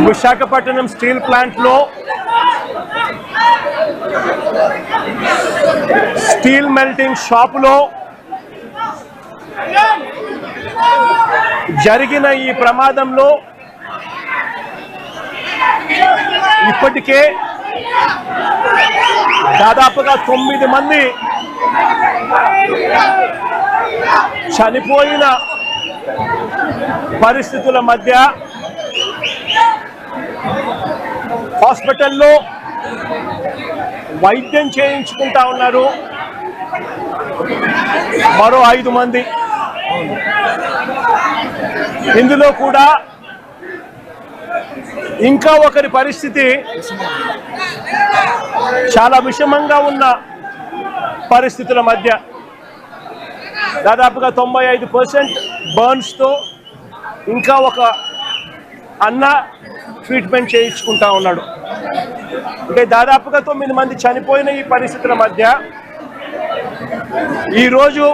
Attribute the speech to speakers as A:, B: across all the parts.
A: Visakhapatnam steel ప్లాంట్లో steel melting షాపులో జరిగిన ఈ ప్రమాదంలో ఇప్పటికే దాదాపుగా 9 మంది చనిపోయిన పరిస్థితుల మధ్య హాస్పిటల్లో వైద్యం చేయించుకుంటా ఉన్నారు మరో 5 మంది. ఇందులో కూడా ఇంకా ఒకరి పరిస్థితి చాలా విషమంగా ఉన్న పరిస్థితుల మధ్య దాదాపుగా 95% బర్న్స్తో ఇంకా ఒక అన్న ట్రీట్మెంట్ చేయించుకుంటా ఉన్నాడు. అంటే దాదాపుగా 9 మంది చనిపోయిన ఈ పరిస్థితుల మధ్య ఈరోజు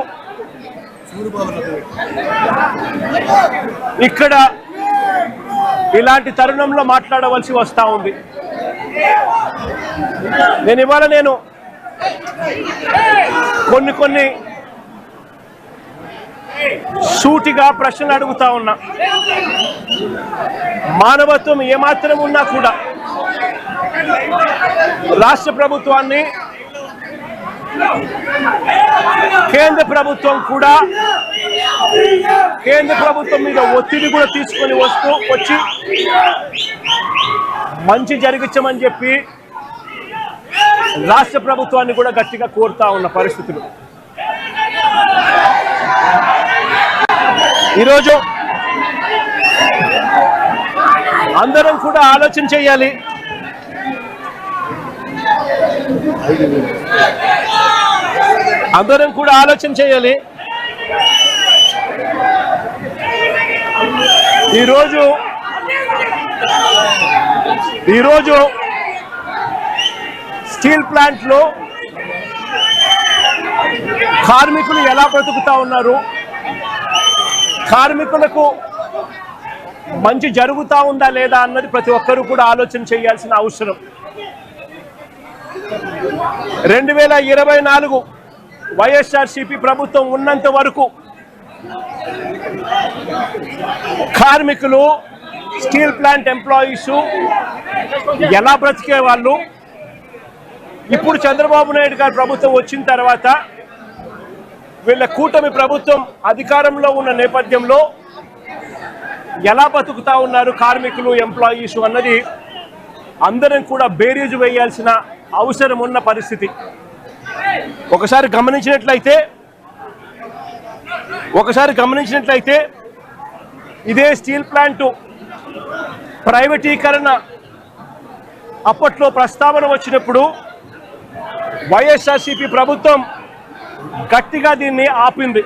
A: ఇక్కడ ఇలాంటి తరుణంలో మాట్లాడవలసి వస్తూ ఉంది. ఇవాళ కొన్ని సూటిగా ప్రశ్నలు అడుగుతా ఉన్నా. మానవత్వం ఏమాత్రం ఉన్నా కూడా రాష్ట్ర ప్రభుత్వాన్ని, కేంద్ర ప్రభుత్వం కూడా కేంద్ర ప్రభుత్వం మీద ఒత్తిడి కూడా తీసుకొని వచ్చి మంచి జరిగించమని చెప్పి రాష్ట్ర ప్రభుత్వాన్ని కూడా గట్టిగా కోరుతా ఉన్న పరిస్థితులు. ఈరోజు అందరం కూడా ఆలోచన చేయాలి. ఈరోజు స్టీల్ ప్లాంట్లో కార్మికులు ఎలా బ్రతుకుతా ఉన్నారు, కార్మికులకు మంచి జరుగుతా ఉందా లేదా అన్నది ప్రతి ఒక్కరూ కూడా ఆలోచన చేయాల్సిన అవసరం. 2024 వైఎస్ఆర్సీపీ ప్రభుత్వం ఉన్నంత వరకు కార్మికులు, స్టీల్ ప్లాంట్ ఎంప్లాయీస్ ఎలా బ్రతికే వాళ్ళు, ఇప్పుడు చంద్రబాబు నాయుడు గారి ప్రభుత్వం వచ్చిన తర్వాత వీళ్ళ కూటమి ప్రభుత్వం అధికారంలో ఉన్న నేపథ్యంలో ఎలా బతుకుతా ఉన్నారు కార్మికులు, ఎంప్లాయీస్ అన్నది అందరం కూడా బేరీజు వేయాల్సిన అవసరం ఉన్న పరిస్థితి. ఒకసారి గమనించినట్లయితే ఇదే స్టీల్ ప్లాంటు ప్రైవేటీకరణ అప్పట్లో ప్రస్తావన వచ్చినప్పుడు వైఎస్ఆర్సీపీ ప్రభుత్వం గట్టిగా దీన్ని ఆపింది.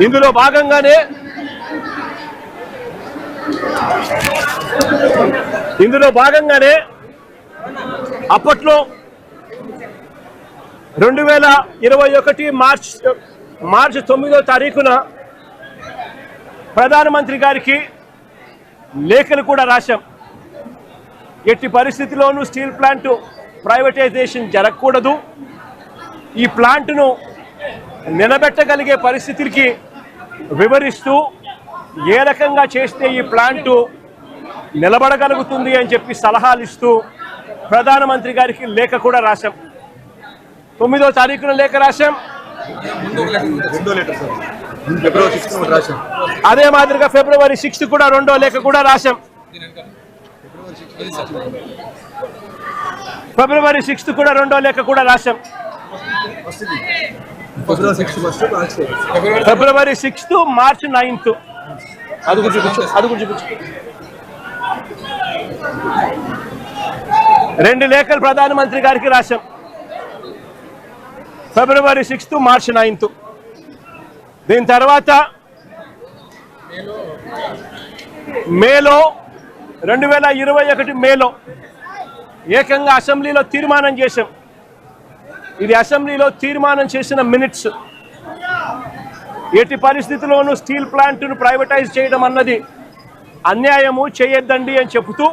A: ఇందులో భాగంగానే అప్పట్లో 2021 మార్చి 9వ తారీఖున ప్రధానమంత్రి గారికి లేఖలు కూడా రాశాం. ఎట్టి పరిస్థితిలోనూ స్టీల్ ప్లాంట్ ప్రైవేటైజేషన్ జరగకూడదు, ఈ ప్లాంట్ను నిలబెట్టగలిగే పరిస్థితికి వివరిస్తూ ఏ రకంగా చేస్తే ఈ ప్లాంటు నిలబడగలుగుతుంది అని చెప్పి సలహాలు ఇస్తూ ప్రధానమంత్రి గారికి లేఖ కూడా రాశాం. 9వ తారీఖున లేఖ రాశాం. అదే మాదిరిగా ఫిబ్రవరి 6 కూడా 2వ లేఖ కూడా రాశాం. ఫిబ్రవరి 6 కూడా 2వ లేఖ కూడా రాశాం. ఫిబ్రవరి 6, మార్చి 9 అది కూడా చూపించు. 2 లేఖలు ప్రధానమంత్రి గారికి రాశాం. ఫిబ్రవరి 6, మార్చి 9. దీని తర్వాత మేలో 2021 మేలో ఏకంగా అసెంబ్లీలో తీర్మానం చేశాం. ఇది అసెంబ్లీలో తీర్మానం చేసిన మినిట్స్. ఎట్టి పరిస్థితుల్లోనూ స్టీల్ ప్లాంట్ను ప్రైవేటైజ్ చేయడం అన్నది అన్యాయము, చేయొద్దండి అని చెబుతూ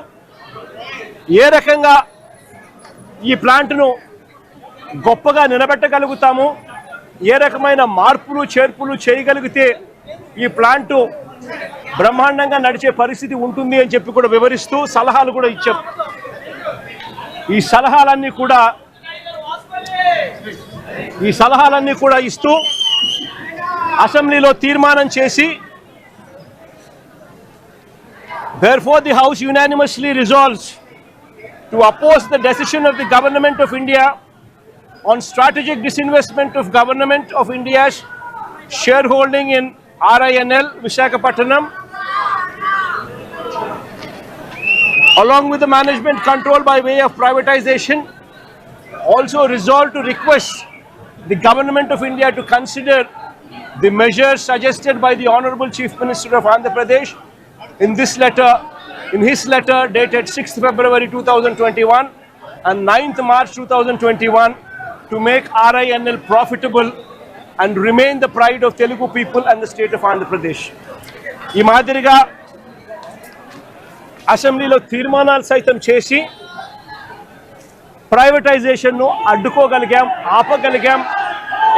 A: ఏ రకంగా ఈ ప్లాంట్ను గొప్పగా నిలబెట్టగలుగుతాము, ఏ రకమైన మార్పులు చేర్పులు చేయగలిగితే ఈ ప్లాంటు బ్రహ్మాండంగా నడిచే పరిస్థితి ఉంటుంది అని చెప్పి కూడా వివరిస్తూ సలహాలు కూడా ఇచ్చారు. ఈ సలహాలన్నీ కూడా ఇస్తూ అసెంబ్లీలో తీర్మానం చేసి, therefore the House unanimously resolves to oppose the decision of the Government of India on strategic disinvestment of Government of India's shareholding in RINL Visakhapatnam, along with the management control by way of privatization. Also resolved to request the Government of India to consider the measures suggested by the Honorable Chief Minister of Andhra Pradesh in his letter dated 6th February 2021 and 9th March 2021 to make RINL profitable and remain the pride of Telugu people and the state of Andhra Pradesh. ఈ మాదిరిగా అసెంబ్లీలో తీర్మానాలు సైతం చేసి ప్రైవేటైజేషన్ను అడ్డుకోగలిగాం, ఆపగలిగాం,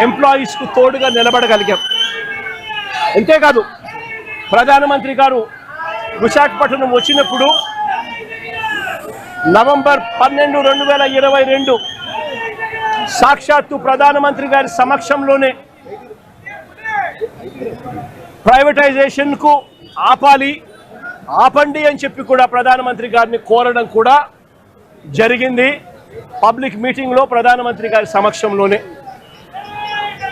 A: ఎంప్లాయీస్కు తోడుగా నిలబడగలిగాం. అంతేకాదు ప్రధానమంత్రి గారు విశాఖపట్నం వచ్చినప్పుడు నవంబర్ 12, 2022 సాక్షాత్తు ప్రధానమంత్రి గారి సమక్షంలోనే ప్రైవేటైజేషన్కు ఆపండి అని చెప్పి కూడా ప్రధానమంత్రి గారిని కోరడం కూడా జరిగింది పబ్లిక్ మీటింగ్లో ప్రధానమంత్రి గారి సమక్షంలోనే.